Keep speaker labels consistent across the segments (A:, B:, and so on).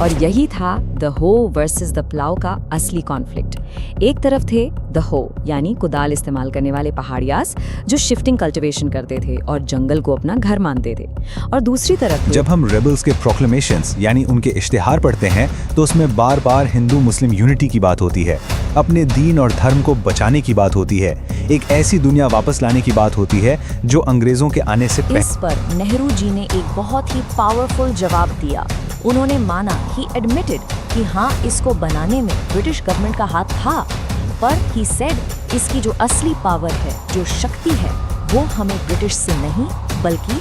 A: और यही था द हो वर्सेस द प्लाउ का असली कॉन्फ्लिक्ट। एक तरफ थे द हो यानी कुदाल इस्तेमाल करने वाले पहाड़ियास जो शिफ्टिंग कल्टीवेशन करते थे और जंगल को अपना घर मानते थे, और दूसरी तरफ
B: जब हम रेबल्स के प्रोक्लेमेशंस यानी उनके इश्तिहार पढ़ते हैं तो उसमें बार बार हिंदू मुस्लिम यूनिटी की बात होती है, अपने दीन और धर्म को बचाने की बात होती है, एक ऐसी दुनिया वापस लाने की बात होती है जो अंग्रेजों के आने से
C: इस पर नेहरू जी ने एक बहुत ही पावरफुल जवाब दिया। उन्होंने माना, ही एडमिटेड कि हाँ, इसको बनाने में ब्रिटिश गवर्नमेंट का हाथ था, पर ही सेड इसकी जो असली पावर है, जो शक्ति है, वो हमें ब्रिटिश से नहीं बल्कि।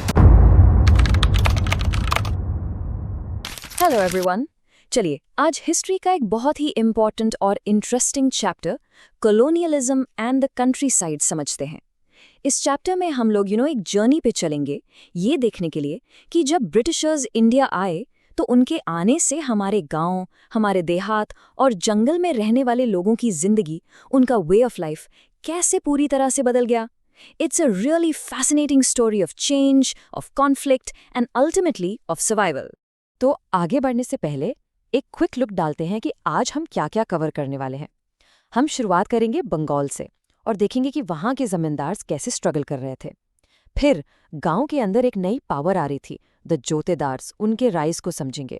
A: हेलो एवरीवन, चलिए आज हिस्ट्री का एक बहुत ही इम्पोर्टेंट और interesting chapter colonialism and the country side समझते हैं। इस चैप्टर में हम लोग एक जर्नी पे चलेंगे, ये देखने के लिए कि जब ब्रिटिशर्स इंडिया आए तो उनके आने से हमारे गांव, हमारे देहात और जंगल में रहने वाले लोगों की जिंदगी, उनका वे ऑफ लाइफ कैसे पूरी तरह से बदल गया। It's a really fascinating story of change, of conflict and ultimately of survival. तो आगे बढ़ने से पहले एक क्विक लुक डालते हैं कि आज हम क्या क्या कवर करने वाले हैं। हम शुरुआत करेंगे बंगाल से और देखेंगे कि वहाँ के जमींदार कैसे स्ट्रगल कर रहे थे। फिर गांव के अंदर एक नई पावर आ रही थी, द जोतेदार्स, उनके राइज को समझेंगे।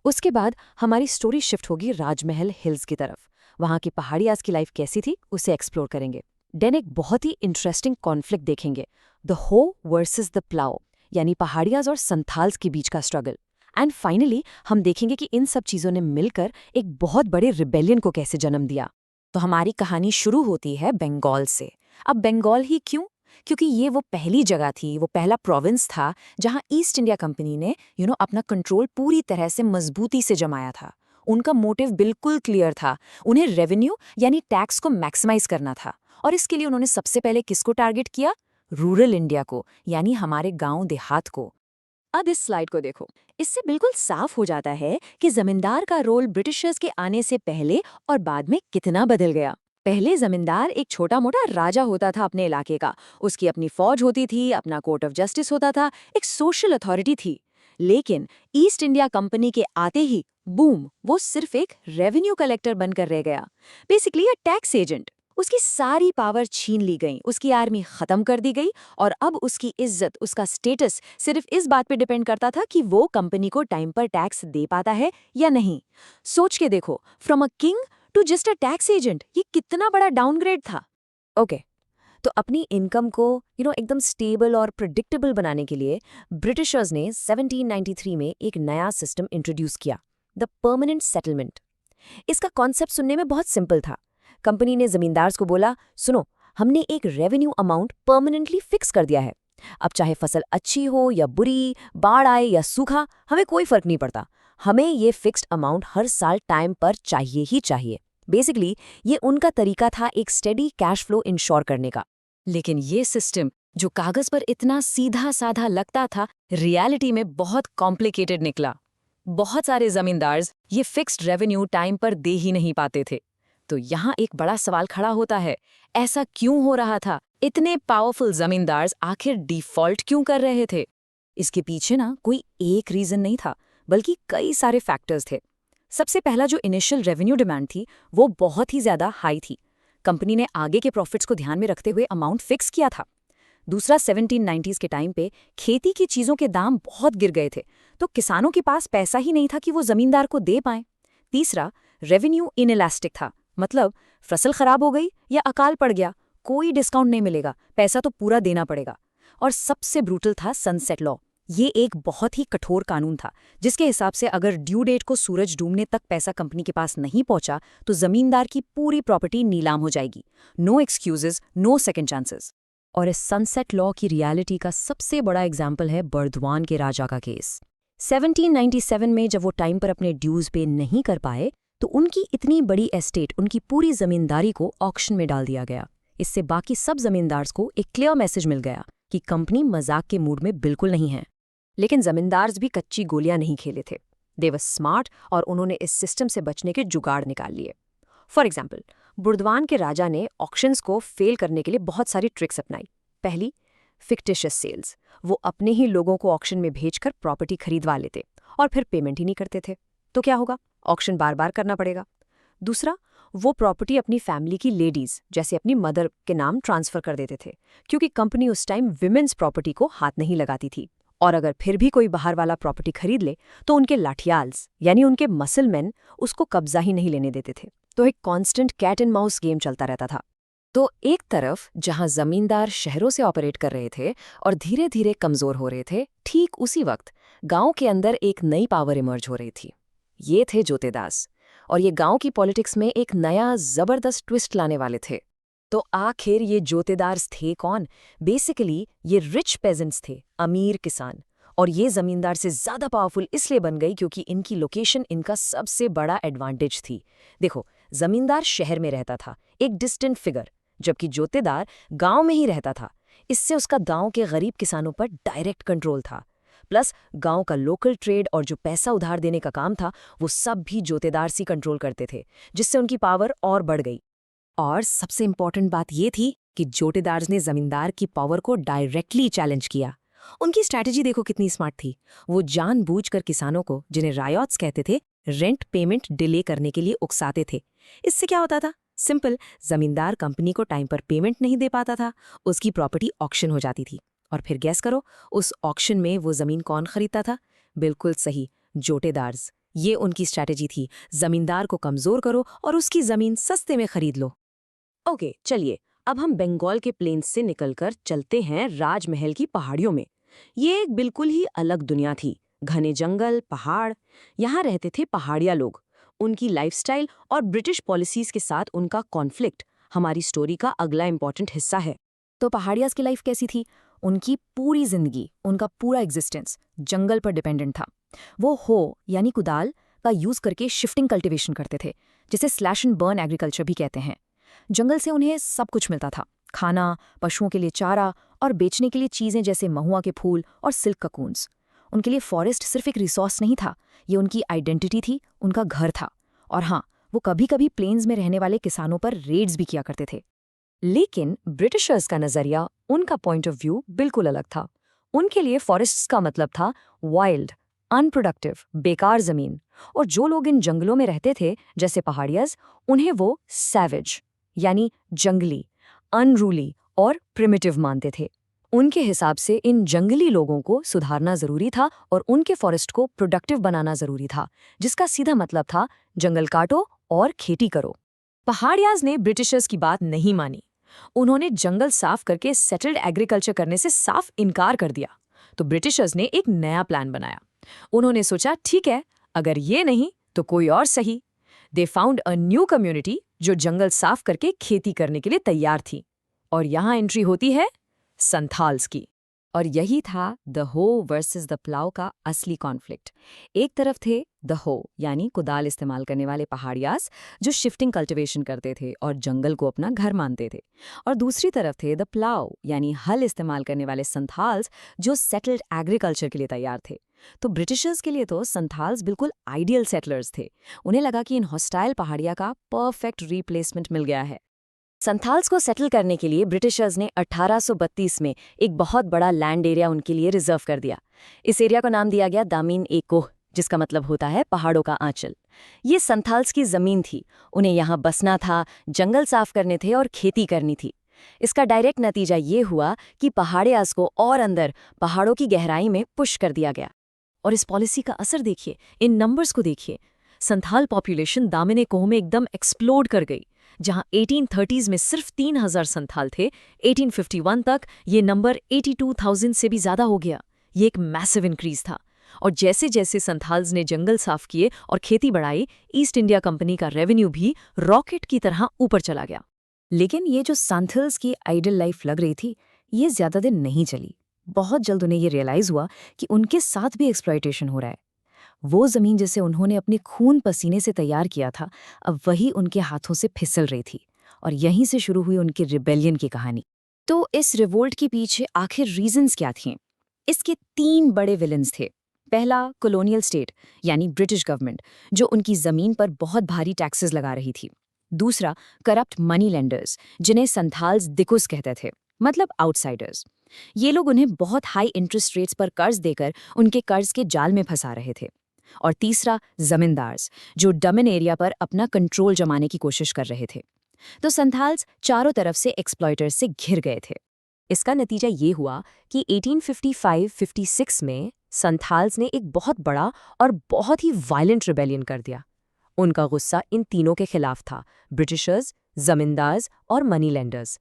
A: उसके बाद हमारी स्टोरी शिफ्ट होगी राजमहल हिल्स की तरफ। वहाँ की पहाड़ियास की लाइफ कैसी थी उसे एक्सप्लोर करेंगे। देन एक बहुत ही इंटरेस्टिंग कॉन्फ्लिक्ट देखेंगे, द हो वर्सेस द प्लाउ, यानी पहाड़ियास और संथाल्स के बीच का स्ट्रगल। एंड फाइनली हम देखेंगे कि इन सब चीज़ों ने मिलकर एक बहुत बड़े रिबेलियन को कैसे जन्म दिया। तो हमारी कहानी शुरू होती है बंगाल से। अब बंगाल ही क्यों? क्योंकि ये वो पहली जगह थी, वो पहला प्रोविंस था जहां ईस्ट इंडिया कंपनी ने अपना कंट्रोल पूरी तरह से मजबूती से जमाया था। उनका मोटिव बिल्कुल क्लियर था, उन्हें रेवेन्यू यानी टैक्स को मैक्सिमाइज करना था। और इसके लिए उन्होंने सबसे पहले किसको टारगेट किया? रूरल इंडिया को, यानी हमारे गांव देहात को। अब इस स्लाइड को देखो, इससे बिल्कुल साफ हो जाता है कि जमींदार का रोल ब्रिटिशर्स के आने से पहले और बाद में कितना बदल गया। पहले जमींदार एक छोटा मोटा राजा होता था अपने इलाके का, उसकी अपनी फौज होती थी, अपना कोर्ट ऑफ जस्टिस होता था, एक सोशल अथॉरिटी थी। लेकिन ईस्ट इंडिया कंपनी के आते ही बूम, वो सिर्फ एक रेवेन्यू कलेक्टर बनकर रह गया, बेसिकली अ टैक्स एजेंट। उसकी सारी पावर छीन ली गई, उसकी आर्मी खत्म कर दी गई, और अब उसकी इज्जत, उसका स्टेटस सिर्फ इस बात पे डिपेंड करता था कि वो कंपनी को टाइम पर टैक्स दे पाता है या नहीं। सोच के देखो, from a king to just a tax agent, ये कितना बड़ा डाउनग्रेड था। ओके, तो अपनी इनकम को एकदम स्टेबल और प्रिडिक्टेबल बनाने के लिए ब्रिटिशर्स ने 1793 में एक नया सिस्टम इंट्रोड्यूस किया, द परमानेंट सेटलमेंट। इसका कॉन्सेप्ट सुनने में बहुत सिंपल था। कंपनी ने जमींदार्स को बोला, सुनो, हमने एक रेवेन्यू अमाउंट परमानेंटली फिक्स कर दिया है। अब चाहे फसल अच्छी हो या बुरी, बाढ़ आए या सूखा, हमें कोई फर्क नहीं पड़ता। हमें ये फिक्स्ड अमाउंट हर साल टाइम पर चाहिए ही चाहिए। बेसिकली ये उनका तरीका था एक स्टेडी कैश फ्लो इंश्योर करने का। लेकिन ये सिस्टम जो कागज पर इतना सीधा साधा लगता था, रियलिटी में बहुत कॉम्प्लिकेटेड निकला। बहुत सारे जमींदार ये फिक्स्ड रेवेन्यू टाइम पर दे ही नहीं पाते थे। तो यहाँ एक बड़ा सवाल खड़ा होता है, ऐसा क्यों हो रहा था? इतने पावरफुल जमींदार आखिर डिफॉल्ट क्यों कर रहे थे? इसके पीछे कोई एक रीजन नहीं था, बल्कि कई सारे फैक्टर्स थे। सबसे पहला जो इनिशियल रेवेन्यू डिमांड थी, वो बहुत ही ज्यादा हाई थी। कंपनी ने आगे के प्रॉफिट्स को ध्यान में रखते हुए अमाउंट फिक्स किया था। दूसरा, 1790s के टाइम पे खेती की चीजों के दाम बहुत गिर गए थे, तो किसानों के पास पैसा ही नहीं था कि वो जमींदार को दे पाएं। तीसरा, रेवेन्यू इनइलास्टिक था, मतलब फसल खराब हो गई या अकाल पड़ गया, कोई डिस्काउंट नहीं मिलेगा, पैसा तो पूरा देना पड़ेगा। और सबसे ब्रूटल था सनसेट लॉ। ये एक बहुत ही कठोर कानून था, जिसके हिसाब से अगर ड्यू डेट को सूरज डूबने तक पैसा कंपनी के पास नहीं पहुंचा तो जमींदार की पूरी प्रॉपर्टी नीलाम हो जाएगी। No excuses, no second chances. और इस सनसेट लॉ की रियलिटी का सबसे बड़ा एग्जाम्पल है बर्दवान के राजा का केस। 1797 में जब वो टाइम पर अपने ड्यूज पे नहीं कर पाए तो उनकी इतनी बड़ी एस्टेट, उनकी पूरी जमींदारी को ऑक्शन में डाल दिया गया। इससे बाकी सब जमींदार्स को एक क्लियर मैसेज मिल गया कि कंपनी मजाक के मूड में बिल्कुल नहीं है। लेकिन जमींदार्स भी कच्ची गोलियां नहीं खेले थे। दे वर स्मार्ट और उन्होंने इस सिस्टम से बचने के जुगाड़ निकाल लिए। फॉर एग्जाम्पल, बुर्दवान के राजा ने ऑक्शंस को फेल करने के लिए बहुत सारी ट्रिक्स अपनाई। पहली, फिक्टिशियस सेल्स। वो अपने ही लोगों को ऑक्शन में भेजकर प्रॉपर्टी खरीदवा लेते और फिर पेमेंट ही नहीं करते थे। तो क्या होगा? ऑक्शन बार बार करना पड़ेगा। दूसरा, वो प्रॉपर्टी अपनी फैमिली की लेडीज जैसे अपनी मदर के नाम ट्रांसफर कर देते थे, क्योंकि कंपनी उस टाइम विमेन्स प्रॉपर्टी को हाथ नहीं लगाती थी। और अगर फिर भी कोई बाहर वाला प्रॉपर्टी खरीद ले तो उनके लाठियाल्स यानी उनके मसलमैन उसको कब्जा ही नहीं लेने देते थे। तो एक constant cat and mouse game चलता रहता था। तो एक तरफ जहां जमींदार शहरों से ऑपरेट कर रहे थे और धीरे धीरे कमजोर हो रहे थे, ठीक उसी वक्त गांव के अंदर एक नई पावर इमर्ज हो रही थी। ये थे जोतेदास, और ये गांव की पॉलिटिक्स में एक नया जबरदस्त ट्विस्ट लाने वाले थे। तो आखिर ये जोतेदार्स थे कौन? बेसिकली ये रिच पेजेंट्स थे, अमीर किसान। और ये जमींदार से ज्यादा पावरफुल इसलिए बन गई क्योंकि इनकी लोकेशन इनका सबसे बड़ा एडवांटेज थी। देखो, जमींदार शहर में रहता था, एक डिस्टेंट फिगर, जबकि जोतेदार गांव में ही रहता था। इससे उसका गांव के गरीब किसानों पर डायरेक्ट कंट्रोल था। प्लस गांव का लोकल ट्रेड और जो पैसा उधार देने का काम था, वो सब भी जोतेदार सी कंट्रोल करते थे, जिससे उनकी पावर और बढ़ गई। और सबसे इंपॉर्टेंट बात ये थी कि जोतेदार्स ने जमींदार की पावर को डायरेक्टली चैलेंज किया। उनकी स्ट्रैटेजी देखो कितनी स्मार्ट थी। वो जानबूझकर किसानों को, जिन्हें रायट्स कहते थे, रेंट पेमेंट डिले करने के लिए उकसाते थे। इससे क्या होता था? सिंपल, जमींदार कंपनी को टाइम पर पेमेंट नहीं दे पाता था, उसकी प्रॉपर्टी ऑक्शन हो जाती थी। और फिर गैस करो, उस ऑक्शन में वो जमीन कौन खरीदता था? बिल्कुल सही, जोतेदार्स। ये उनकी स्ट्रैटेजी थी, जमींदार को कमजोर करो और उसकी जमीन सस्ते में खरीद लो। ओके, चलिए अब हम बंगाल के प्लेन्स से निकलकर चलते हैं राजमहल की पहाड़ियों में। ये एक बिल्कुल ही अलग दुनिया थी। घने जंगल, पहाड़, यहाँ रहते थे पहाड़िया लोग। उनकी लाइफस्टाइल और ब्रिटिश पॉलिसीज के साथ उनका कॉन्फ्लिक्ट हमारी स्टोरी का अगला इंपॉर्टेंट हिस्सा है। तो पहाड़ियाज की लाइफ कैसी थी? उनकी पूरी जिंदगी, उनका पूरा एग्जिस्टेंस जंगल पर डिपेंडेंट था। वो हो यानी कुदाल का यूज करके शिफ्टिंग कल्टीवेशन करते थे, जिसे स्लैश एंड बर्न एग्रीकल्चर भी कहते हैं। जंगल से उन्हें सब कुछ मिलता था, खाना, पशुओं के लिए चारा और बेचने के लिए चीजें जैसे महुआ के फूल और सिल्क ककून्स। उनके लिए फॉरेस्ट सिर्फ एक रिसोर्स नहीं था, ये उनकी आइडेंटिटी थी, उनका घर था। और हाँ, वो कभी कभी प्लेन्स में रहने वाले किसानों पर रेड्स भी किया करते थे। लेकिन ब्रिटिशर्स का नजरिया, उनका पॉइंट ऑफ व्यू बिल्कुल अलग था। उनके लिए फॉरेस्ट्स का मतलब था वाइल्ड, अनप्रोडक्टिव, बेकार जमीन। और जो लोग इन जंगलों में रहते थे जैसे पहाड़ियाज, उन्हें वो सैवेज यानी जंगली, अनरूली और प्रिमिटिव मानते थे। उनके हिसाब से इन जंगली लोगों को सुधारना जरूरी था और उनके फॉरेस्ट को प्रोडक्टिव बनाना जरूरी था, जिसका सीधा मतलब था जंगल काटो और खेती करो। पहाड़ियाज ने ब्रिटिशर्स की बात नहीं मानी। उन्होंने जंगल साफ करके सेटल्ड एग्रीकल्चर करने से साफ इनकार कर दिया। तो ब्रिटिशर्स ने एक नया प्लान बनाया। उन्होंने सोचा, ठीक है, अगर ये नहीं तो कोई और सही। They found a new community जो जंगल साफ करके खेती करने के लिए तैयार थी। और यहाँ एंट्री होती है संथाल्स की। और यही था द हो वर्सेस द प्लाव का असली कॉन्फ्लिक्ट। एक तरफ थे द हो यानी कुदाल इस्तेमाल करने वाले पहाड़ियास, जो शिफ्टिंग कल्टीवेशन करते थे और जंगल को अपना घर मानते थे। और दूसरी तरफ थे द प्लाव यानी हल इस्तेमाल करने वाले संथाल्स, जो सेटल्ड एग्रीकल्चर के लिए तैयार थे। तो ब्रिटिशर्स के लिए तो संथाल्स बिल्कुल आइडियल सेटलर्स थे। उन्हें लगा कि इन हॉस्टाइल पहाड़िया का परफेक्ट रिप्लेसमेंट मिल गया है। संथाल्स को सेटल करने के लिए ब्रिटिशर्स ने 1832 में एक बहुत बड़ा लैंड एरिया उनके लिए रिजर्व कर दिया। इस एरिया को नाम दिया गया दामिन ए कोह, जिसका मतलब होता है पहाड़ों का आंचल। ये संथाल्स की जमीन थी, उन्हें यहाँ बसना था, जंगल साफ करने थे और खेती करनी थी। इसका डायरेक्ट नतीजा ये हुआ कि पहाड़ियास को और अंदर पहाड़ों की गहराई में पुश कर दिया गया। और इस पॉलिसी का असर देखिए, इन नंबर्स को देखिए। संथाल पॉपुलेशन दामिन ए कोह में एकदम एक्सप्लोड कर गई। जहां 1830s में सिर्फ 3000 संथाल थे, 1851 तक ये नंबर 82,000 से भी ज्यादा हो गया। ये एक मैसिव इंक्रीज था। और जैसे जैसे संथाल्स ने जंगल साफ किए और खेती बढ़ाई, ईस्ट इंडिया कंपनी का रेवेन्यू भी रॉकेट की तरह ऊपर चला गया। लेकिन ये जो संथाल्स की आइडल लाइफ लग रही थी, ये ज्यादा दिन नहीं चली। बहुत जल्द उन्हें ये रियलाइज हुआ कि उनके साथ भी एक्सप्लॉयटेशन हो रहा है। वो जमीन जिसे उन्होंने अपने खून पसीने से तैयार किया था, अब वही उनके हाथों से फिसल रही थी। और यहीं से शुरू हुई उनकी रिबेलियन की कहानी। तो इस रिवोल्ट के पीछे आखिर रीजंस क्या थीं? इसके 3 बड़े विलन्स थे। पहला, कॉलोनियल स्टेट यानी ब्रिटिश गवर्नमेंट, जो उनकी जमीन पर बहुत भारी टैक्सेस लगा रही थी। दूसरा, करप्ट मनी लेंडर्स, जिन्हें संथाल्स दिकुस कहते थे, मतलब आउटसाइडर्स। ये लोग उन्हें बहुत हाई इंटरेस्ट रेट्स पर कर्ज देकर उनके कर्ज के जाल में फंसा रहे थे। और तीसरा जमींदार्स, जो डमन एरिया पर अपना कंट्रोल जमाने की कोशिश कर रहे थे। तो संथाल्स चारों तरफ से एक्सप्लॉयटर्स से घिर गए थे। इसका नतीजा ये हुआ कि 1855-56 में संथाल्स ने एक बहुत बड़ा और बहुत ही वायलेंट रिबेलियन कर दिया। उनका गुस्सा इन तीनों के खिलाफ था, ब्रिटिशर्स, जमींदार्स और मनी लेंडर्स।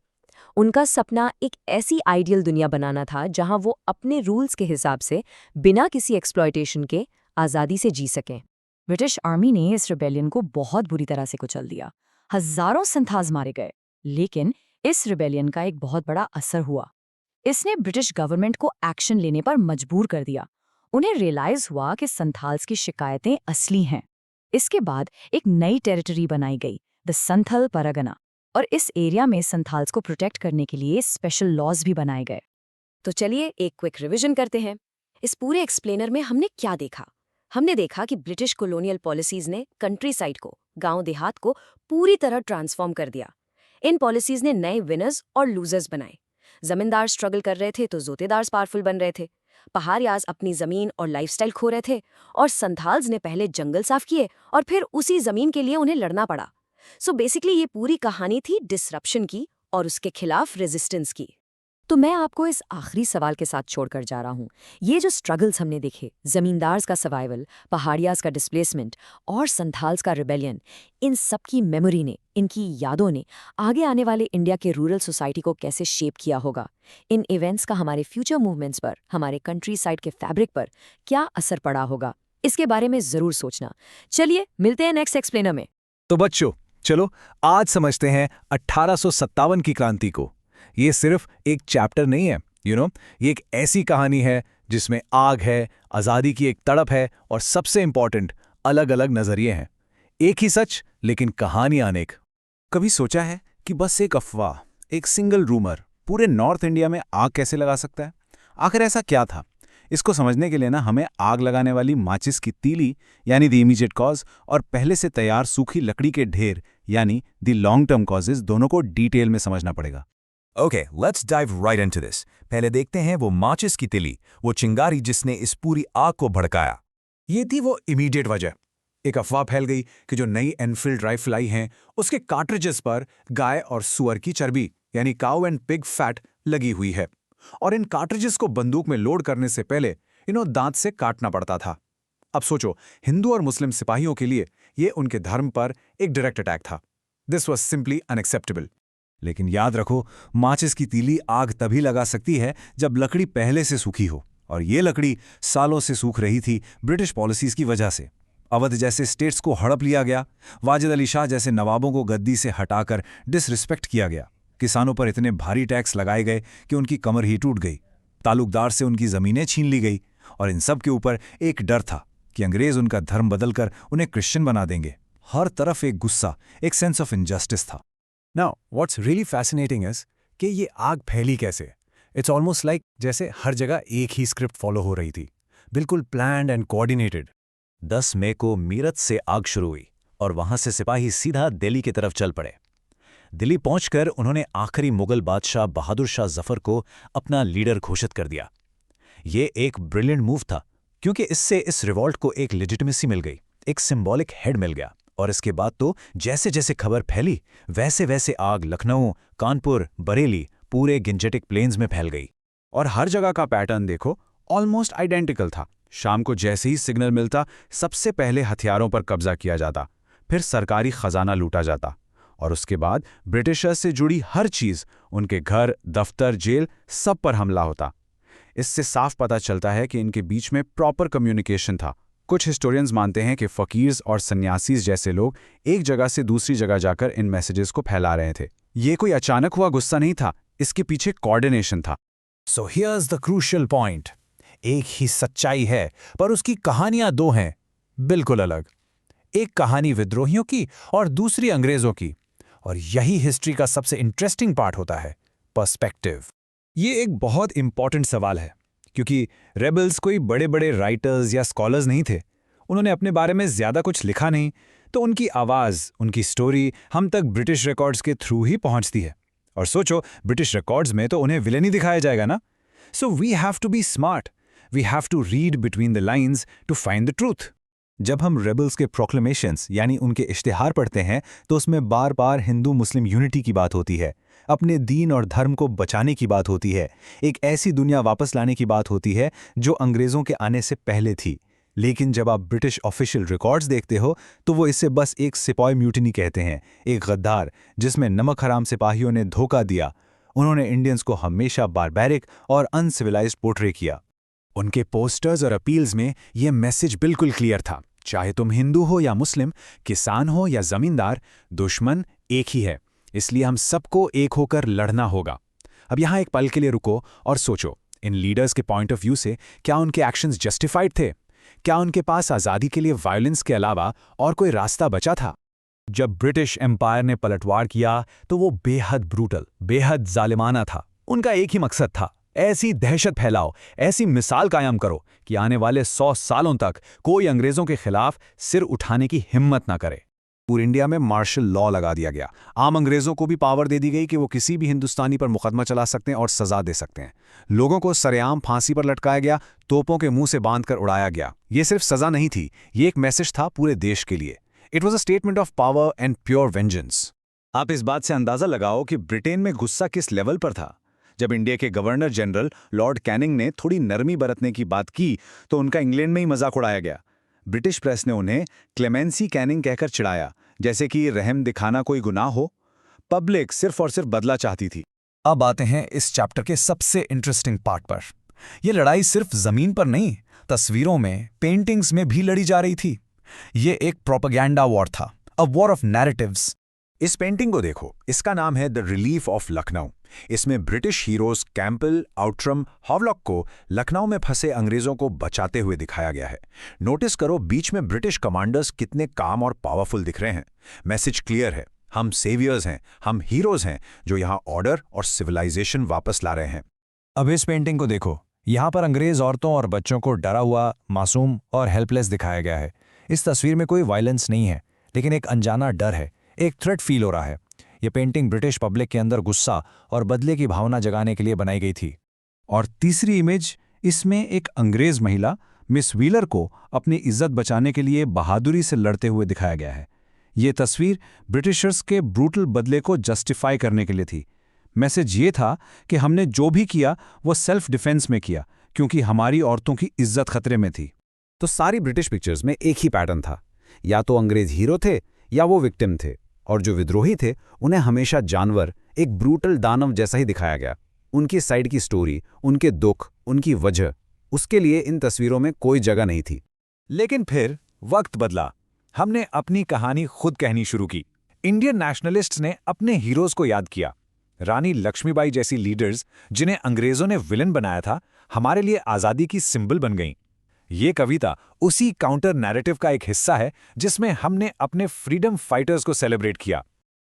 A: उनका सपना एक ऐसी आइडियल दुनिया बनाना था जहां वो अपने रूल्स के हिसाब से बिना किसी एक्सप्लॉयटेशन के आज़ादी से जी सकें। ब्रिटिश आर्मी ने इस रिबेलियन को बहुत बुरी तरह से कुचल दिया। हजारों संथाल्स मारे गए, लेकिन इस रिबेलियन का एक बहुत बड़ा असर हुआ। इसने ब्रिटिश गवर्नमेंट को एक्शन लेने पर मजबूर कर दिया। उन्हें रियलाइज हुआ कि संथाल्स की शिकायतें असली हैं। इसके बाद एक नई टेरिटरी बनाई गई, द संथल परगना, और इस एरिया में संथाल्स को प्रोटेक्ट करने के लिए स्पेशल लॉज भी बनाए गए। तो चलिए एक क्विक रिवीजन करते हैं। इस पूरे एक्सप्लेनर में हमने क्या देखा? हमने देखा कि ब्रिटिश कॉलोनियल पॉलिसीज ने कंट्री साइड को, गांव देहात को पूरी तरह ट्रांसफॉर्म कर दिया। इन पॉलिसीज ने नए विनर्स और लूजर्स बनाए। जमींदार स्ट्रगल कर रहे थे तो जोतेदार्स पावरफुल बन रहे थे। पहाड़ियाज अपनी जमीन और लाइफस्टाइल खो रहे थे, और संथाल्स ने पहले जंगल साफ किए और फिर उसी जमीन के लिए उन्हें लड़ना पड़ा। सो बेसिकली ये पूरी कहानी थी डिसरप्शन की और उसके खिलाफ रेजिस्टेंस की। तो मैं आपको इस आखिरी सवाल के साथ छोड़कर जा रहा हूँ। ये जो स्ट्रगल्स हमने देखे, जमींदार्स का सर्वाइवल, पहाड़ियाज का डिस्प्लेसमेंट और संथाल्स का रिबेलियन, इन सब की मेमोरी ने, इनकी यादों ने आगे आने वाले इंडिया के रूरल सोसाइटी को कैसे शेप किया होगा। इन इवेंट्स का हमारे फ्यूचर मूवमेंट्स पर, हमारे कंट्री साइड के फैब्रिक पर क्या असर पड़ा होगा, इसके बारे में जरूर सोचना। चलिए मिलते हैं नेक्स्ट एक्सप्लेनर में।
B: तो बच्चों, चलो आज समझते हैं 1857 की क्रांति को। ये सिर्फ एक चैप्टर नहीं है, ये एक ऐसी कहानी है जिसमें आग है, आज़ादी की एक तड़प है और सबसे इंपॉर्टेंट, अलग अलग नजरिए हैं। एक ही सच, लेकिन कहानी अनेक। कभी सोचा है कि बस एक अफवाह, एक सिंगल रूमर पूरे नॉर्थ इंडिया में आग कैसे लगा सकता है? आखिर ऐसा क्या था? इसको समझने के लिए ना हमें आग लगाने वाली माचिस की तीली यानी द इमीडिएट कॉज और पहले से तैयार सूखी लकड़ी के ढेर यानी द लॉन्ग टर्म कॉजेज दोनों को डिटेल में समझना पड़ेगा।
D: Okay, let's dive right into this. पहले देखते हैं वो माचिस की तिली, वो चिंगारी जिसने इस पूरी आग को भड़काया।
B: ये थी वो इमीडिएट वजह। एक अफवाह फैल गई कि जो नई एनफील्ड राइफल आई हैं उसके कार्ट्रिजेस पर गाय और सुअर की चर्बी यानी काउ एंड पिग फैट लगी हुई है, और इन कार्ट्रिजेस को बंदूक में लोड करने से पहले इन्हें दांत से काटना पड़ता था। अब सोचो, हिंदू और मुस्लिम सिपाहियों के लिए ये उनके धर्म पर एक डायरेक्ट अटैक था। This was simply unacceptable. लेकिन याद रखो, माचिस की तीली आग तभी लगा सकती है जब लकड़ी पहले से सूखी हो, और ये लकड़ी सालों से सूख रही थी ब्रिटिश पॉलिसीज की वजह से। अवध जैसे स्टेट्स को हड़प लिया गया, वाजिद अली शाह जैसे नवाबों को गद्दी से हटाकर डिसरिस्पेक्ट किया गया, किसानों पर इतने भारी टैक्स लगाए गए कि उनकी कमर ही टूट गई, तालुकदार से उनकी ज़मीनें छीन ली गई, और इन सब के ऊपर एक डर था कि अंग्रेज उनका धर्म बदलकर उन्हें क्रिश्चियन बना देंगे। हर तरफ एक गुस्सा, एक सेंस ऑफ इनजस्टिस था।
E: Now, what's really fascinating is कि ये आग फैली कैसे? It's almost like जैसे हर जगह एक ही स्क्रिप्ट फॉलो हो रही थी, बिल्कुल प्लान्ड एंड कोऑर्डिनेटेड।
D: 10 मई को मीरत से आग शुरू हुई और वहां से सिपाही सीधा दिल्ली की तरफ चल पड़े। दिल्ली पहुंचकर उन्होंने आखिरी मुगल बादशाह बहादुर शाह जफर को अपना लीडर घोषित कर दिया। ये एक ब्रिलियंट मूव था, क्योंकि इससे इस रिवॉल्ट को एक लेजिटिमेसी मिल गई, एक सिंबॉलिक हेड मिल गया। और इसके बाद तो जैसे जैसे खबर फैली, वैसे वैसे आग लखनऊ, कानपुर, बरेली, पूरे गिंजेटिक प्लेन्स में फैल गई।
B: और हर जगह का पैटर्न देखो, ऑलमोस्ट आइडेंटिकल था। शाम को जैसे ही सिग्नल मिलता, सबसे पहले हथियारों पर कब्जा किया जाता, फिर सरकारी खजाना लूटा जाता, और उसके बाद ब्रिटिशर्स से जुड़ी हर चीज़, उनके घर, दफ्तर, जेल, सब पर हमला होता। इससे साफ पता चलता है कि इनके बीच में प्रॉपर कम्युनिकेशन था। कुछ हिस्टोरियंस मानते हैं कि फ़कीर्स और सन्यासीज जैसे लोग एक जगह से दूसरी जगह जाकर इन मैसेजेस को फैला रहे थे। ये कोई अचानक हुआ गुस्सा नहीं था, इसके पीछे कोऑर्डिनेशन था।
E: So here's the crucial point. एक ही सच्चाई है, पर उसकी कहानियां दो हैं, बिल्कुल अलग। एक कहानी विद्रोहियों की और दूसरी अंग्रेजों की। और यही हिस्ट्री का सबसे इंटरेस्टिंग पार्ट होता है, पर्सपेक्टिव।
B: ये एक बहुत इंपॉर्टेंट सवाल है, क्योंकि रेबल्स कोई बड़े बड़े राइटर्स या स्कॉलर्स नहीं थे। उन्होंने अपने बारे में ज़्यादा कुछ लिखा नहीं, तो उनकी आवाज़, उनकी स्टोरी हम तक ब्रिटिश रिकॉर्ड्स के थ्रू ही पहुंचती है। और सोचो, ब्रिटिश रिकॉर्ड्स में तो उन्हें विलेन ही दिखाया जाएगा ना। So we have to be smart, we have to read between the lines to find the truth. जब हम रेबल्स के प्रोक्लेमेशंस यानी उनके इश्तिहार पढ़ते हैं तो उसमें बार बार हिंदू मुस्लिम यूनिटी की बात होती है, अपने दीन और धर्म को बचाने की बात होती है, एक ऐसी दुनिया वापस लाने की बात होती है जो अंग्रेज़ों के आने से पहले थी। लेकिन जब आप ब्रिटिश ऑफिशियल रिकॉर्ड्स देखते हो तो वो इसे बस एक सिपाही म्यूटिनी कहते हैं, एक गद्दार जिसमें नमक हराम सिपाहियों ने धोखा दिया। उन्होंने इंडियंस को हमेशा बारबैरिक और अनसिविलाइज्ड पोर्ट्रे किया।
E: उनके पोस्टर्स और अपील्स में यह मैसेज बिल्कुल क्लियर था, चाहे तुम हिंदू हो या मुस्लिम, किसान हो या जमींदार, दुश्मन एक ही है, इसलिए हम सबको एक होकर लड़ना होगा। अब यहाँ एक पल के लिए रुको और सोचो, इन लीडर्स के पॉइंट ऑफ व्यू से क्या उनके एक्शंस जस्टिफाइड थे? क्या उनके पास आज़ादी के लिए वायलेंस के अलावा और कोई रास्ता बचा था? जब ब्रिटिश एम्पायर ने पलटवार किया तो वो बेहद ब्रूटल, बेहद जालिमाना था। उनका एक ही मकसद था, ऐसी दहशत फैलाओ, ऐसी मिसाल कायम करो कि आने वाले 100 सालों तक कोई अंग्रेज़ों के खिलाफ सिर उठाने की हिम्मत ना करे। पूरे इंडिया में मार्शल लॉ लगा दिया गया। आम अंग्रेज़ों को भी पावर दे दी गई कि वो किसी भी हिंदुस्तानी पर मुकदमा चला सकते हैं और सज़ा दे सकते हैं। लोगों को सरेआम फांसी पर लटकाया गया, तोपों के मुंह से बांधकर उड़ाया गया। ये सिर्फ सज़ा नहीं थी, ये एक मैसेज था पूरे देश के लिए। It was a statement of power and pure vengeance.
D: आप इस बात से अंदाज़ा लगाओ कि ब्रिटेन में गुस्सा किस लेवल पर था। जब इंडिया के गवर्नर जनरल लॉर्ड कैनिंग ने थोड़ी नरमी बरतने की बात की तो उनका इंग्लैंड में ही मजाक उड़ाया गया। ब्रिटिश प्रेस ने उन्हें क्लेमेंसी कैनिंग कहकर चिढ़ाया, जैसे कि रहम दिखाना कोई गुनाह हो। पब्लिक सिर्फ और सिर्फ बदला चाहती थी।
E: अब आते हैं इस चैप्टर के सबसे इंटरेस्टिंग पार्ट पर। यह लड़ाई सिर्फ जमीन पर नहीं, तस्वीरों में, पेंटिंग्स में भी लड़ी जा रही थी। ये एक प्रोपेगेंडा वॉर था, अ वॉर ऑफ नैरेटिव्स।
D: इस पेंटिंग को देखो, इसका नाम है द रिलीफ ऑफ लखनऊ। इसमें ब्रिटिश हीरोज कैंपबेल, आउट्रम, हॉवलॉक को लखनऊ में फंसे अंग्रेजों को बचाते हुए दिखाया गया है। नोटिस करो, बीच में ब्रिटिश कमांडर्स कितने काम और पावरफुल दिख रहे हैं। मैसेज क्लियर है, हम सेवियर्स हैं, हम हीरोज हैं जो यहाँ ऑर्डर और सिविलाइजेशन वापस ला रहे हैं।
E: अब इस पेंटिंग को देखो, यहाँ पर अंग्रेज औरतों और बच्चों को डरा हुआ, मासूम और हेल्पलेस दिखाया गया है। इस तस्वीर में कोई वायलेंस नहीं है, लेकिन एक अनजाना डर है, एक थ्रेट फील हो रहा है। यह पेंटिंग ब्रिटिश पब्लिक के अंदर गुस्सा और बदले की भावना जगाने के लिए बनाई गई थी।
B: और तीसरी इमेज, इसमें एक अंग्रेज महिला मिस व्हीलर को अपनी इज्जत बचाने के लिए बहादुरी से लड़ते हुए दिखाया गया है। ये तस्वीर ब्रिटिशर्स के ब्रूटल बदले को जस्टिफाई करने के लिए थी। मैसेज ये था कि हमने जो भी किया वो सेल्फ डिफेंस में किया, क्योंकि हमारी औरतों की इज्जत खतरे में थी।
E: तो सारी ब्रिटिश पिक्चर्स में एक ही पैटर्न था, या तो अंग्रेज हीरो थे या वो विक्टिम थे, और जो विद्रोही थे उन्हें हमेशा जानवर, एक ब्रूटल दानव जैसा ही दिखाया गया। उनकी साइड की स्टोरी, उनके दुख, उनकी वजह, उसके लिए इन तस्वीरों में कोई जगह नहीं थी।
D: लेकिन फिर वक्त बदला, हमने अपनी कहानी खुद कहनी शुरू की। इंडियन नेशनलिस्ट्स ने अपने हीरोज को याद किया। रानी लक्ष्मीबाई जैसी लीडर्स, जिन्हें अंग्रेजों ने विलन बनाया था, हमारे लिए आज़ादी की सिंबल बन गईं। ये कविता उसी काउंटर नैरेटिव का एक हिस्सा है जिसमें हमने अपने फ्रीडम फाइटर्स को सेलिब्रेट किया।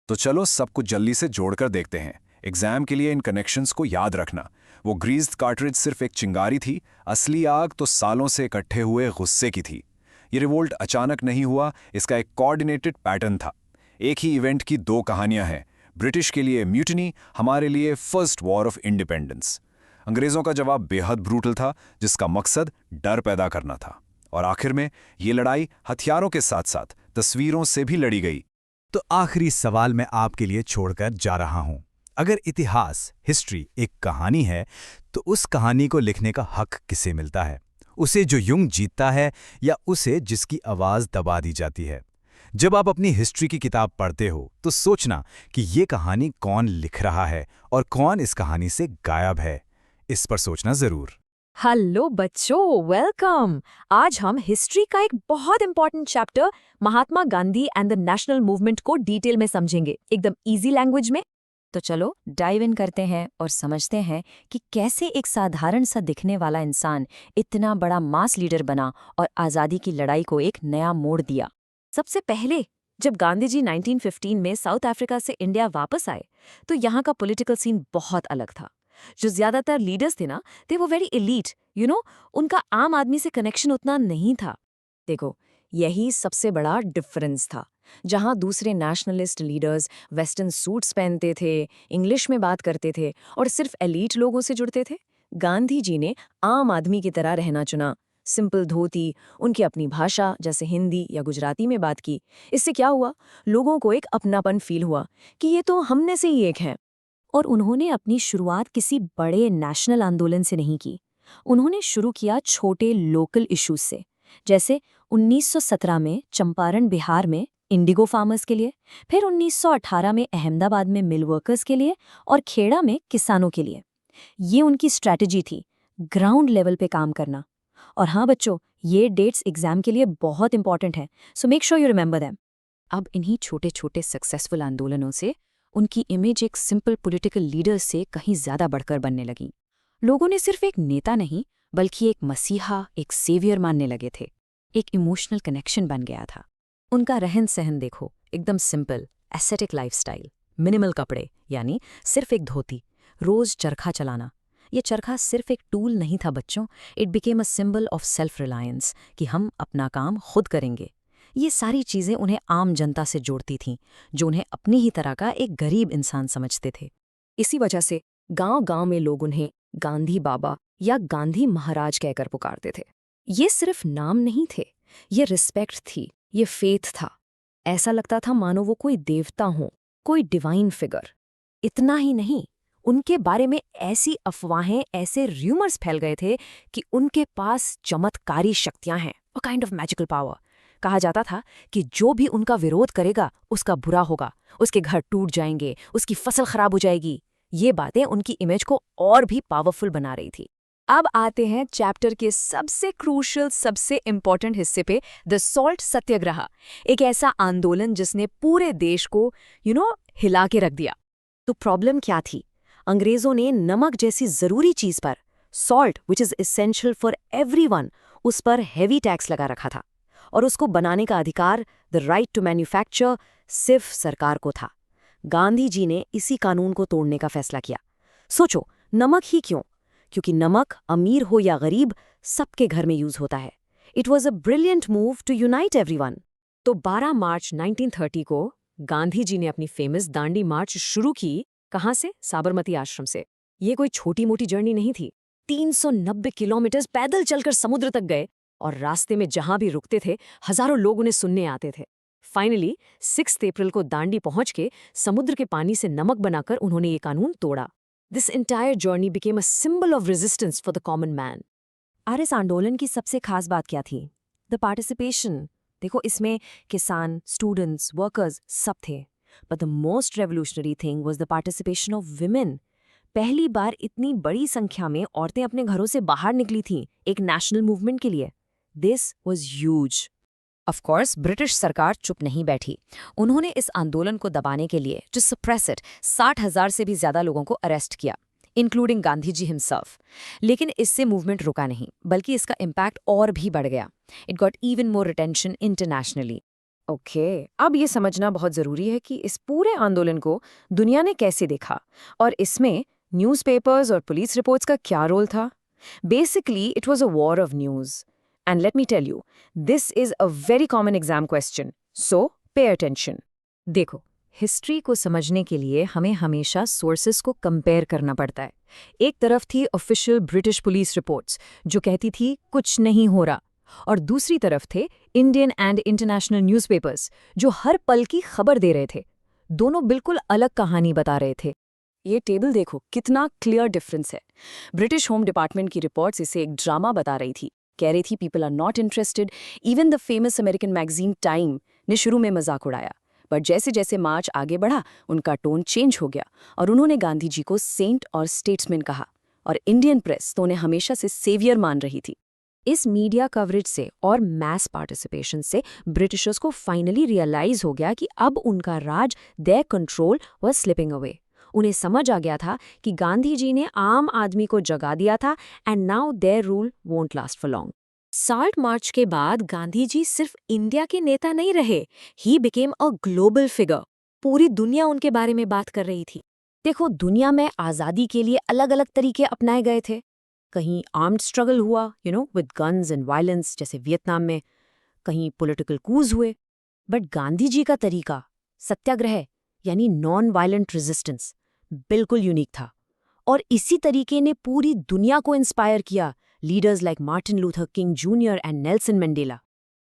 D: तो चलो सब कुछ जल्दी से जोड़कर देखते हैं। एग्जाम के लिए इन कनेक्शंस को याद रखना। वो ग्रीस्ड कार्ट्रिज सिर्फ एक चिंगारी थी, असली आग तो सालों से इकट्ठे हुए गुस्से की थी। ये रिवोल्ट अचानक नहीं हुआ, इसका एक कोऑर्डिनेटेड पैटर्न था। एक ही इवेंट की दो कहानियां हैं, ब्रिटिश के लिए म्यूटिनी, हमारे लिए फर्स्ट वॉर ऑफ इंडिपेंडेंस। अंग्रेजों का जवाब बेहद ब्रूटल था, जिसका मकसद डर पैदा करना था। और आखिर में ये लड़ाई हथियारों के साथ साथ तस्वीरों से भी लड़ी गई।
B: तो आखिरी सवाल मैं आपके लिए छोड़कर जा रहा हूं। अगर इतिहास, हिस्ट्री एक कहानी है, तो उस कहानी को लिखने का हक किसे मिलता है? उसे जो यूं जीतता है या उसे जिसकी आवाज़ दबा दी जाती है? जब आप अपनी हिस्ट्री की किताब पढ़ते हो तो सोचना कि ये कहानी कौन लिख रहा है और कौन इस कहानी से गायब है। इस पर सोचना जरूर।
A: हेलो बच्चों, वेलकम। आज हम हिस्ट्री का एक बहुत important chapter Mahatma Gandhi and the national movement को डिटेल में समझेंगे, एकदम इजी लैंग्वेज में। तो चलो डाइव इन करते हैं और समझते हैं कि कैसे एक साधारण सा दिखने वाला इंसान इतना बड़ा मास लीडर बना और आज़ादी की लड़ाई को एक नया मोड़ दिया। सबसे पहले जब गांधी जी 1915 में साउथ अफ्रीका से इंडिया वापस आए तो यहाँ का पॉलिटिकल सीन बहुत अलग था। जो ज्यादातर लीडर्स थे ना, दे वो वेरी एलीट, उनका आम आदमी से कनेक्शन उतना नहीं था। देखो, यही सबसे बड़ा डिफरेंस था। जहां दूसरे नेशनलिस्ट लीडर्स वेस्टर्न सूट्स पहनते थे, इंग्लिश में बात करते थे और सिर्फ एलीट लोगों से जुड़ते थे, गांधी जी ने आम आदमी की तरह रहना चुना।
C: सिंपल धोती, उनकी अपनी भाषा जैसे हिंदी या गुजराती में बात की। इससे क्या हुआ, लोगों को एक अपनापन फील हुआ कि ये तो हमने से ही एक हैं। और उन्होंने अपनी शुरुआत किसी बड़े नेशनल आंदोलन से नहीं की। उन्होंने शुरू किया छोटे लोकल इश्यूज से, जैसे 1917 में चंपारण बिहार में इंडिगो फार्मर्स के लिए, फिर 1918 में अहमदाबाद में मिल वर्कर्स के लिए और खेड़ा में किसानों के लिए। ये उनकी स्ट्रैटेजी थी, ग्राउंड लेवल पे काम करना। और हाँ बच्चों, ये डेट्स एग्जाम के लिए बहुत इंपॉर्टेंट हैं, so make sure you remember them. अब इन्हीं छोटे छोटे सक्सेसफुल आंदोलनों से उनकी इमेज एक सिंपल पॉलिटिकल लीडर से कहीं ज्यादा बढ़कर बनने लगी। लोगों ने सिर्फ एक नेता नहीं बल्कि एक मसीहा, एक सेवियर मानने लगे थे। एक इमोशनल कनेक्शन बन गया था। उनका रहन सहन देखो, एकदम सिंपल एस्थेटिक लाइफस्टाइल, मिनिमल कपड़े यानी सिर्फ एक धोती, रोज चरखा चलाना। ये चरखा सिर्फ एक टूल नहीं था बच्चों, it became a symbol of self reliance कि हम अपना काम खुद करेंगे। ये सारी चीजें उन्हें आम जनता से जोड़ती थीं, जो उन्हें अपनी ही तरह का एक गरीब इंसान समझते थे। इसी वजह से गांव-गांव में लोग उन्हें गांधी बाबा या गांधी महाराज कहकर पुकारते थे। ये सिर्फ नाम नहीं थे, ये रिस्पेक्ट थी, ये फेथ था। ऐसा लगता था मानो वो कोई देवता हो, कोई डिवाइन फिगर। इतना ही नहीं, उनके बारे में ऐसी अफवाहें, ऐसे र्यूमर्स फैल गए थे कि उनके पास चमत्कारी शक्तियां हैं, a kind of magical power. कहा जाता था कि जो भी उनका विरोध करेगा उसका बुरा होगा, उसके घर टूट जाएंगे, उसकी फसल खराब हो जाएगी। ये बातें उनकी इमेज को और भी पावरफुल बना रही थी। अब आते हैं चैप्टर के सबसे क्रूशियल, सबसे इंपॉर्टेंट हिस्से पे, द सॉल्ट सत्याग्रह। एक ऐसा आंदोलन जिसने पूरे देश को हिला के रख दिया। तो प्रॉब्लम क्या थी? अंग्रेजों ने नमक जैसी जरूरी चीज पर, salt which is essential for everyone, उस पर हेवी टैक्स लगा रखा था। और उसको बनाने का अधिकार, द राइट टू मैन्युफैक्चर, सिर्फ सरकार को था। गांधी जी ने इसी कानून को तोड़ने का फैसला किया। सोचो, नमक ही क्यों? क्योंकि नमक अमीर हो या गरीब, सबके घर में यूज होता है। It was a brilliant move to unite everyone. तो 12 मार्च 1930 को गांधी जी ने अपनी फेमस दांडी मार्च शुरू की। कहाँ से? साबरमती आश्रम से। ये कोई छोटी मोटी जर्नी नहीं थी। 390 किलोमीटर पैदल चलकर समुद्र तक गए और रास्ते में जहां भी रुकते थे हजारों लोग उन्हें सुनने आते थे। फाइनली 6 अप्रैल को दांडी पहुंच के समुद्र के पानी से नमक बनाकर उन्होंने ये कानून तोड़ा। This entire journey became a symbol of resistance for the common man. और इस आंदोलन की सबसे खास बात क्या थी? The participation. देखो, इसमें किसान, स्टूडेंट्स, वर्कर्स सब थे। But the most revolutionary thing was the participation of women. पहली बार इतनी बड़ी संख्या में औरतें अपने घरों से बाहर निकली थीं एक नेशनल मूवमेंट के लिए। This was huge. Of course British सरकार चुप नहीं बैठी। उन्होंने इस आंदोलन को दबाने के लिए, टू सप्रेस इट, 60,000 से भी ज्यादा लोगों को अरेस्ट किया, इंक्लूडिंग गांधी जी हिमसेल्फ। लेकिन इससे मूवमेंट रुका नहीं, बल्कि इसका इम्पैक्ट और भी बढ़ गया। It got even more attention internationally. Okay, अब ये समझना बहुत जरूरी है कि इस पूरे आंदोलन को दुनिया ने कैसे देखा और इसमें न्यूज़पेपर्स और पुलिस रिपोर्ट्स का क्या रोल था। Basically it was a war of news. And let me tell you, this is a very common exam question, so pay attention. देखो, हिस्ट्री को समझने के लिए हमें हमेशा सोर्सेस को कंपेयर करना पड़ता है। एक तरफ थी ऑफिशियल ब्रिटिश पुलिस रिपोर्ट्स जो कहती थी कुछ नहीं हो रहा, और दूसरी तरफ थे इंडियन एंड इंटरनेशनल न्यूज़पेपर्स जो हर पल की खबर दे रहे थे। दोनों बिल्कुल अलग कहानी बता रहे थे। ये टेबल देखो, कितना क्लियर डिफरेंस है। ब्रिटिश होम डिपार्टमेंट की रिपोर्ट्स इसे एक ड्रामा बता रही थी, कह रही थी people are not interested. Even the famous American magazine Time ने शुरू में मजाक उड़ाया, बट जैसे जैसे मार्च आगे बढ़ा उनका टोन चेंज हो गया और उन्होंने गांधी जी को सेंट और स्टेट्समैन कहा। और इंडियन प्रेस तो उन्हें हमेशा से सेवियर मान रही थी। इस मीडिया कवरेज से और मैस पार्टिसिपेशन से ब्रिटिशर्स को फाइनली रियलाइज हो गया कि अब उनका Raj, their control was slipping away. उन्हें समझ आ गया था कि गांधी जी ने आम आदमी को जगा दिया था and now their rule won't last for long. Salt march के बाद गांधी जी सिर्फ इंडिया के नेता नहीं रहे, he became a global figure. पूरी दुनिया उनके बारे में बात कर रही थी। देखो, दुनिया में आज़ादी के लिए अलग अलग तरीके अपनाए गए थे। कहीं आर्म्ड स्ट्रगल हुआ, विद गन्स एंड वायलेंस, जैसे वियतनाम में। कहीं पॉलिटिकल कूज हुए। बट गांधी जी का तरीका, सत्याग्रह यानी नॉन वायलेंट रेजिस्टेंस, बिल्कुल यूनिक था। और इसी तरीके ने पूरी दुनिया को इंस्पायर किया leaders like Martin Luther king junior and Nelson Mandela.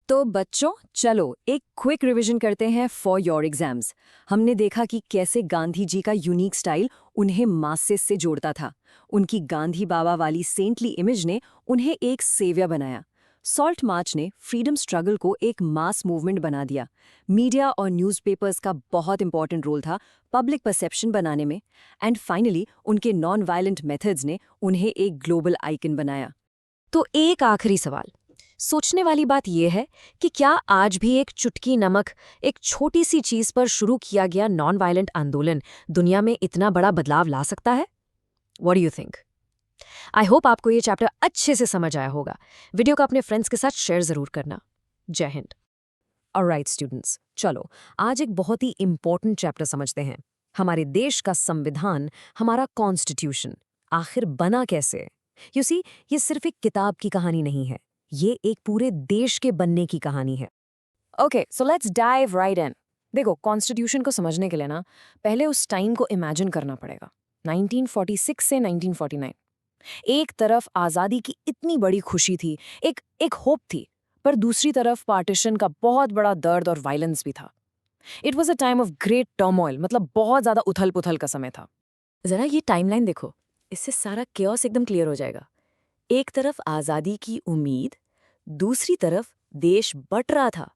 A: तो बच्चों चलो एक क्विक रिवीजन करते हैं फॉर योर एग्जाम्स। हमने देखा कि कैसे गांधी जी का यूनिक स्टाइल उन्हें मासेस से जोड़ता था। उनकी गांधी बाबा वाली सेंटली इमेज ने उन्हें एक सेवियर बनाया। सॉल्ट मार्च ने फ्रीडम स्ट्रगल को एक मास मूवमेंट बना दिया। मीडिया और न्यूज़पेपर्स का बहुत इंपॉर्टेंट रोल था पब्लिक परसेप्शन बनाने में। एंड फाइनली उनके नॉन वायलेंट मेथड्स ने उन्हें एक ग्लोबल आइकन बनाया।
C: तो एक आखिरी सवाल, सोचने वाली बात यह है कि क्या आज भी एक चुटकी नमक, एक छोटी सी चीज पर शुरू किया गया नॉन वायलेंट आंदोलन दुनिया में इतना बड़ा बदलाव ला सकता है? What do you think? I hope आपको ये चैप्टर अच्छे से समझ आया होगा। वीडियो को अपने फ्रेंड्स के साथ शेयर जरूर करना। जय हिंद। ऑलराइट स्टूडेंट्स, चलो आज एक बहुत ही इंपॉर्टेंट चैप्टर समझते हैं। हमारे देश का संविधान, हमारा कॉन्स्टिट्यूशन आखिर बना कैसे? यू सी, ये सिर्फ एक किताब की कहानी नहीं है, ये एक पूरे देश के बनने की कहानी है। Okay, so let's dive right in. देखो, कॉन्स्टिट्यूशन को समझने के लिए ना पहले उस टाइम को इमेजिन करना पड़ेगा, 1946 से 1949। एक तरफ आज़ादी की इतनी बड़ी खुशी थी, एक होप थी, पर दूसरी तरफ पार्टीशन का बहुत बड़ा दर्द और वायलेंस भी था। It was a time of great turmoil, मतलब बहुत ज़्यादा उथल पुथल का समय था। ज़रा ये टाइमलाइन देखो, इससे सारा केओस एकदम क्लियर हो जाएगा। एक तरफ आज़ादी की उम्मीद, दूसरी तरफ देश बट रहा था।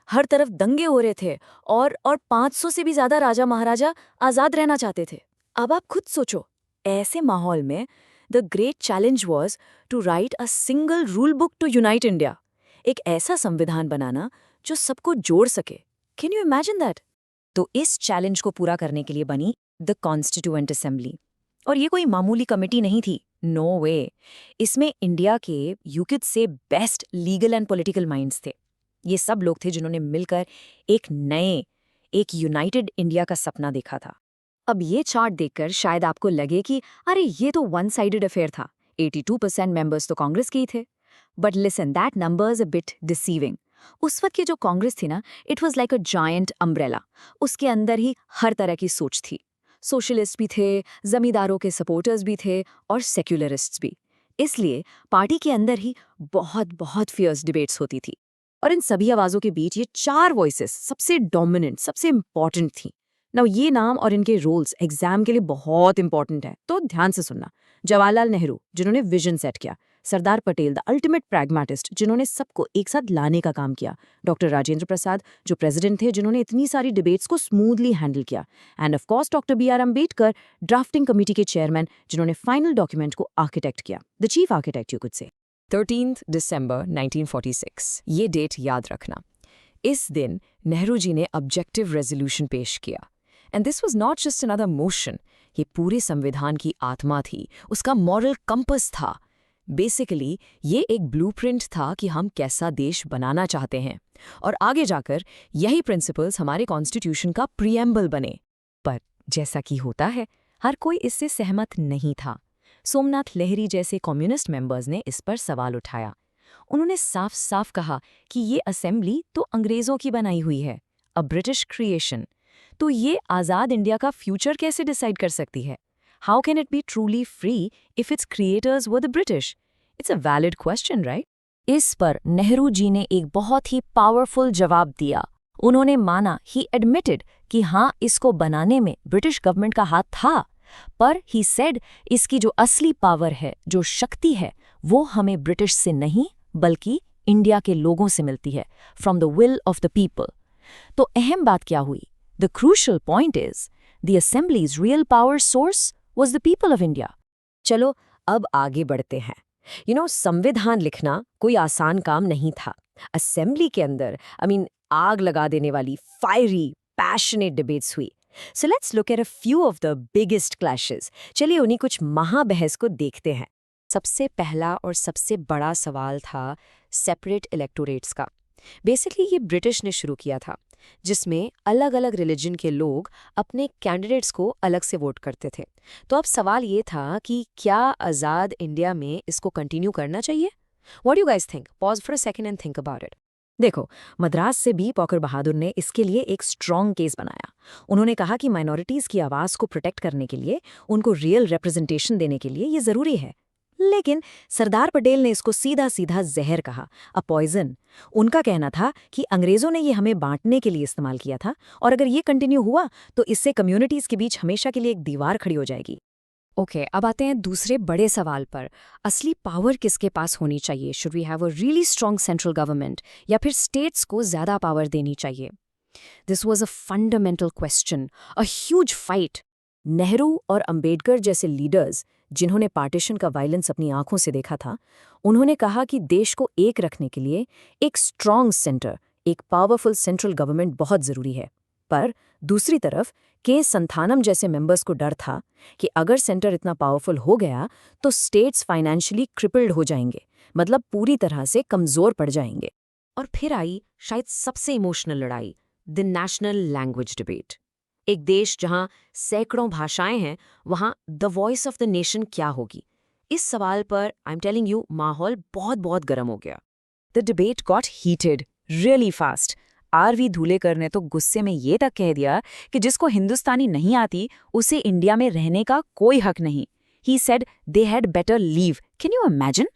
C: हर तरफ दंगे हो रहे थे और 500 से भी ज्यादा राजा महाराजा आज़ाद रहना चाहते थे। अब आप खुद सोचो, ऐसे माहौल में the great challenge was to write a single rule book to unite India. एक ऐसा संविधान बनाना जो सबको जोड़ सके। Can you imagine that? तो इस चैलेंज को पूरा करने के लिए बनी द कॉन्स्टिट्यूएंट असेंबली। और ये कोई मामूली कमेटी नहीं थी, नो वे। इसमें इंडिया के यूकेड से best legal and political minds थे। ये सब लोग थे जिन्होंने मिलकर एक यूनाइटेड इंडिया का सपना देखा था। अब ये चार्ट देखकर शायद आपको लगे कि अरे ये तो वन साइडेड अफेयर था, 82% मेंबर्स तो कांग्रेस के ही थे। But listen, that number is a bit deceiving. उस वक्त की जो कांग्रेस थी ना, it was like a giant umbrella. उसके अंदर ही हर तरह की सोच थी। सोशलिस्ट भी थे, जमींदारों के सपोर्टर्स भी थे और सेक्युलरिस्ट्स भी। इसलिए पार्टी के अंदर ही बहुत बहुत फियर्स डिबेट्स होती थी। और इन सभी आवाज़ों के बीच ये 4 वॉइसेस सबसे डोमिनेंट, सबसे इंपॉर्टेंट थी। नाउ ये नाम और इनके रोल्स एग्जाम के लिए बहुत इंपॉर्टेंट है, तो ध्यान से सुनना। जवाहरलाल नेहरू, जिन्होंने विजन सेट किया। Sardar Patel, the ultimate pragmatist, जिन्होंने सबको एक साथ लाने का काम किया। डॉक्टर राजेंद्र प्रसाद, जो प्रेसिडेंट थे, जिन्होंने इतनी सारी डिबेट्स को स्मूथली हैंडल किया। And of course doctor B R Ambedkar, drafting committee के चेयरमैन, जिन्होंने फाइनल डॉक्यूमेंट को आर्किटेक्ट किया, the chief architect you could say. 13 दिसंबर 1946, ये डेट याद रखना। इस दिन नेहरू जी ने ऑब्जेक्टिव रेजोल्यूशन पेश किया। And this was not just another motion, ये पूरे संविधान की आत्मा थी, उसका मॉरल कंपस था। बेसिकली ये एक ब्लूप्रिंट था कि हम कैसा देश बनाना चाहते हैं, और आगे जाकर यही प्रिंसिपल्स हमारे कॉन्स्टिट्यूशन का प्रीएम्बल बने। पर जैसा कि होता है, हर कोई इससे सहमत नहीं था। सोमनाथ लहरी जैसे कम्युनिस्ट मेंबर्स ने इस पर सवाल उठाया। उन्होंने साफ साफ कहा कि ये असेंबली तो अंग्रेज़ों की बनाई हुई है, अ ब्रिटिश क्रिएशन। तो ये आज़ाद इंडिया का फ्यूचर कैसे डिसाइड कर सकती है? How can it be truly free if its creators were the British? It's a valid question, right? इस पर नेहरू जी ने एक बहुत ही पावरफुल जवाब दिया। उन्होंने माना, he admitted, कि हाँ, इसको बनाने में ब्रिटिश गवर्नमेंट का हाथ था, पर he said इसकी जो असली पावर है, जो शक्ति है, वो हमें ब्रिटिश से नहीं बल्कि इंडिया के लोगों से मिलती है, from the will of the people। तो अहम बात क्या हुई? The crucial point is, the assembly's real power source was the people of India। चलो अब आगे बढ़ते हैं। संविधान लिखना कोई आसान काम नहीं था। असेंबली के अंदर आग लगा देने वाली फायरी पैशनेट डिबेट्स हुई। So let's look at a few of the biggest clashes. चलिए उन्हीं कुछ महाबहस को देखते हैं। सबसे पहला और सबसे बड़ा सवाल था सेपरेट इलेक्टोरेट्स का। बेसिकली ये ब्रिटिश ने शुरू किया था, जिसमें अलग अलग रिलीजन के लोग अपने कैंडिडेट्स को अलग से वोट करते थे। तो अब सवाल ये था कि क्या आज़ाद इंडिया में इसको कंटिन्यू करना चाहिए? What you guys think? Pause for a second and think about it. देखो, मद्रास से बी पॉकर बहादुर ने इसके लिए एक स्ट्रॉन्ग केस बनाया। उन्होंने कहा कि माइनॉरिटीज़ की आवाज़ को प्रोटेक्ट करने के लिए, उनको रियल रिप्रेजेंटेशन देने के लिए ये ज़रूरी है। लेकिन सरदार पटेल ने इसको सीधा सीधा जहर कहा, अ पॉइजन। उनका कहना था कि अंग्रेजों ने ये हमें बांटने के लिए इस्तेमाल किया था, और अगर ये कंटिन्यू हुआ तो इससे कम्युनिटीज के बीच हमेशा के लिए एक दीवार खड़ी हो जाएगी।
A: ओके, अब आते हैं दूसरे बड़े सवाल पर। असली पावर किसके पास होनी चाहिए? Should we have a really strong central government, या फिर स्टेट्स को ज़्यादा पावर देनी चाहिए? This was a fundamental question, a huge fight. Nehru और अंबेडकर जैसे लीडर्स, जिन्होंने पार्टीशन का वायलेंस अपनी आंखों से देखा था, उन्होंने कहा कि देश को एक रखने के लिए एक स्ट्रॉन्ग सेंटर, एक पावरफुल सेंट्रल गवर्नमेंट बहुत ज़रूरी है। पर दूसरी तरफ के संथानम जैसे मेंबर्स को डर था कि अगर सेंटर इतना पावरफुल हो गया तो स्टेट्स फाइनेंशियली क्रिपल्ड हो जाएंगे, मतलब पूरी तरह से कमज़ोर पड़ जाएंगे। और फिर आई शायद सबसे इमोशनल लड़ाई, द नेशनल लैंग्वेज डिबेट। एक देश जहां सैकड़ों भाषाएं हैं, वहां the voice of the nation क्या होगी? इस सवाल पर आई एम टेलिंग यू, माहौल बहुत बहुत गर्म हो गया। The debate got heated really fast. R V. Dhulekar ने तो गुस्से में ये तक कह दिया कि जिसको हिंदुस्तानी नहीं आती उसे इंडिया में रहने का कोई हक नहीं। He said they had better leave. Can you imagine?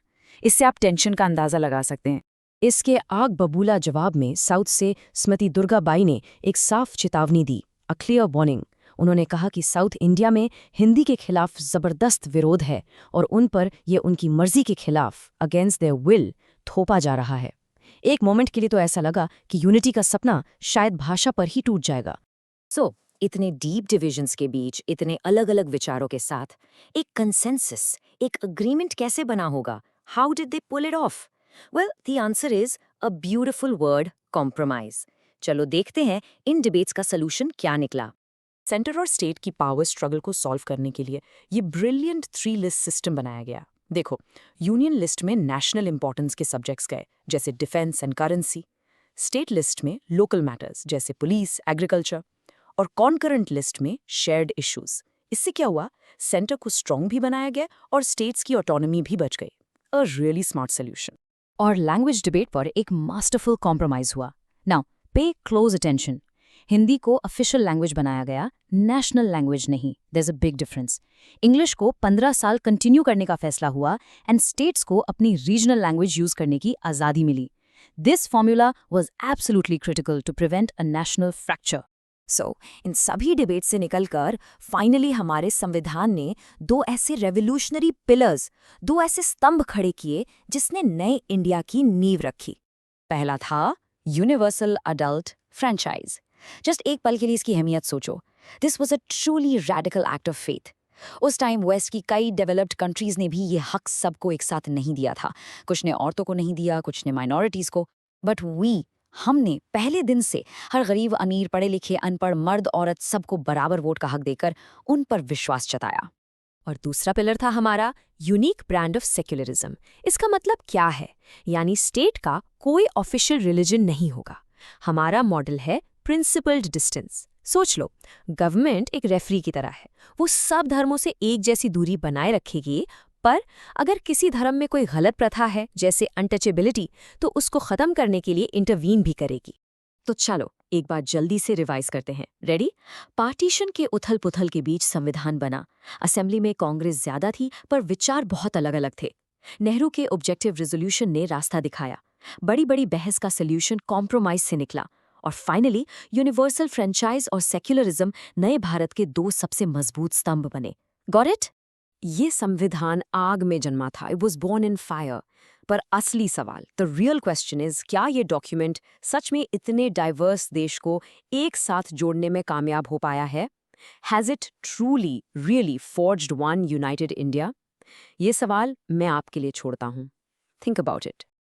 A: इससे आप टेंशन का अंदाजा लगा सकते हैं। इसके आग बबूला जवाब में साउथ से स्मृति दुर्गाबाई ने एक साफ चेतावनी दी, अ क्लियर वार्निंग। उन्होंने कहा कि साउथ इंडिया में हिंदी के खिलाफ जबरदस्त विरोध है और उन पर ये उनकी मर्जी के खिलाफ, अगेंस्ट देयर विल, थोपा जा रहा है। एक मोमेंट के लिए तो ऐसा लगा कि यूनिटी का सपना शायद भाषा पर ही टूट जाएगा। इतने डीप डिविजन्स के बीच, इतने अलग अलग विचारों के साथ एक कंसेंसस, एक अग्रीमेंट कैसे बना होगा? How did they pull it off? Well, the answer is a beautiful word, compromise. चलो देखते हैं इन डिबेट्स का सोल्यूशन क्या निकला। सेंटर और स्टेट की पावर स्ट्रगल को सॉल्व करने के लिए ये ब्रिलियंट 3 लिस्ट सिस्टम बनाया गया। देखो, यूनियन लिस्ट में नेशनल इंपॉर्टेंस के सब्जेक्ट्स गए, जैसे defence and currency. State list में लोकल मैटर्स जैसे पुलिस, एग्रीकल्चर, और कॉन्करेंट लिस्ट में शेयर्ड इश्यूज। इससे क्या हुआ? सेंटर को स्ट्रॉन्ग भी बनाया गया और स्टेट्स की ऑटोनॉमी भी बच गई। A really smart solution. और लैंग्वेज डिबेट पर एक मास्टरफुल कॉम्प्रोमाइज हुआ। Now pay close attention. Hindi को ऑफिशियल लैंग्वेज बनाया गया, नेशनल लैंग्वेज नहीं। There is a big difference. English को 15 साल कंटिन्यू करने का फैसला हुआ एंड स्टेट्स को अपनी रीजनल लैंग्वेज यूज करने की आज़ादी मिली। This formula was absolutely critical to prevent a national fracture. इन सभी डिबेट से निकलकर फाइनली हमारे संविधान ने 2 ऐसे रेवोल्यूशनरी पिलर्स, 2 ऐसे स्तंभ खड़े किए जिसने नए इंडिया की नींव रखी। पहला था यूनिवर्सल अडल्ट फ्रेंचाइज। जस्ट एक पल के लिए इसकी अहमियत सोचो। This was a truly radical act of faith. उस टाइम वेस्ट की कई डेवलप्ड कंट्रीज ने भी ये हक सबको एक साथ नहीं दिया था। कुछ ने औरतों को नहीं दिया, कुछ ने माइनॉरिटीज को, बट हमने पहले दिन से हर गरीब, अमीर, पढ़े लिखे, अनपढ़, मर्द, औरत सबको बराबर वोट का हक देकर उन पर विश्वास जताया। और दूसरा पिलर था हमारा यूनिक ब्रांड ऑफ सेक्युलरिज्म। इसका मतलब क्या है? यानी स्टेट का कोई ऑफिशियल रिलीजन नहीं होगा। हमारा मॉडल है प्रिंसिपल्ड डिस्टेंस। सोच लो, गवर्नमेंट एक रेफरी की तरह है। वो सब धर्मों से एक जैसी दूरी बनाए रखेगी, पर अगर किसी धर्म में कोई गलत प्रथा है, जैसे अनटचेबिलिटी, तो उसको खत्म करने के लिए इंटरवीन भी करेगी। तो चलो एक बार जल्दी से रिवाइज करते हैं। रेडी? पार्टीशन के उथल पुथल के बीच संविधान बना। असेंबली में कांग्रेस ज्यादा थी, पर विचार बहुत अलग अलग थे। नेहरू के ऑब्जेक्टिव रेजोल्यूशन ने रास्ता दिखाया। बड़ी बड़ी बहस का सोल्यूशन कॉम्प्रोमाइज से निकला। और फाइनली यूनिवर्सल फ्रेंचाइज और सेक्युलरिज्म नए भारत के 2 सबसे मजबूत स्तंभ बने। Got it? ये संविधान आग में जन्मा था। It was born in fire. पर असली सवाल, द रियल क्वेश्चन इज, क्या ये डॉक्यूमेंट सच में इतने डाइवर्स देश को एक साथ जोड़ने में कामयाब हो पाया है? Has it truly really forged one United India? ये सवाल मैं आपके लिए छोड़ता हूँ। Think about it.